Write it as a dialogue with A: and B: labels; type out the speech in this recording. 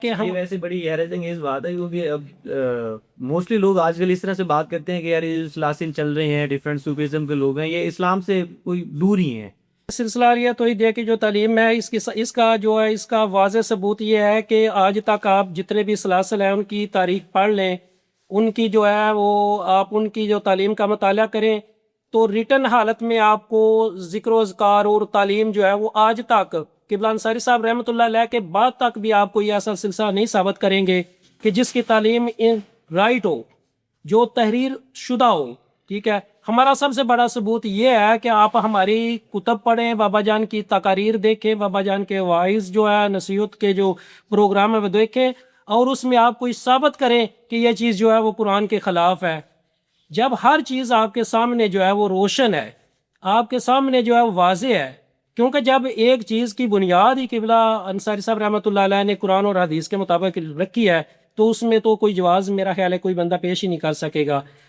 A: کہ ہم
B: یہ ویسے بڑی حیرت انگیز بات ہے کیونکہ اب موسٹلی لوگ آج کل اس طرح سے بات کرتے ہیں کہ یار یہ سلاسل چل رہے ہیں، ڈفرینٹ صوفیزم کے لوگ ہیں، یہ اسلام سے کوئی دور ہی ہیں۔
A: سلسلہ یہ تو یہ کہ جو تعلیم ہے اس کا جو ہے اس کا واضح ثبوت یہ ہے کہ آج تک آپ جتنے بھی سلاسل ہیں ان کی تاریخ پڑھ لیں، ان کی جو ہے وہ آپ ان کی جو تعلیم کا مطالعہ کریں تو ریٹن حالت میں آپ کو ذکر و اذکار اور تعلیم جو ہے وہ آج تک قبلہ انصاری صاحب رحمۃ اللہ علیہ کے بعد تک بھی آپ کو یہ ایسا سلسلہ نہیں ثابت کریں گے کہ جس کی تعلیم رائٹ ہو، جو تحریر شدہ ہو۔ ٹھیک ہے، ہمارا سب سے بڑا ثبوت یہ ہے کہ آپ ہماری کتب پڑھیں، بابا جان کی تقاریر دیکھیں، بابا جان کے وائز جو ہے نصیحت کے جو پروگرام ہے وہ دیکھیں، اور اس میں آپ کو ثابت کریں کہ یہ چیز جو ہے وہ قرآن کے خلاف ہے۔ جب ہر چیز آپ کے سامنے جو ہے وہ روشن ہے، آپ کے سامنے جو ہے وہ واضح ہے، کیونکہ جب ایک چیز کی بنیاد ہی قبلہ انصاری صاحب رحمۃ اللہ علیہ نے قرآن اور حدیث کے مطابق رکھی ہے تو اس میں تو کوئی جواز میرا خیال ہے کوئی بندہ پیش ہی نہیں کر سکے گا۔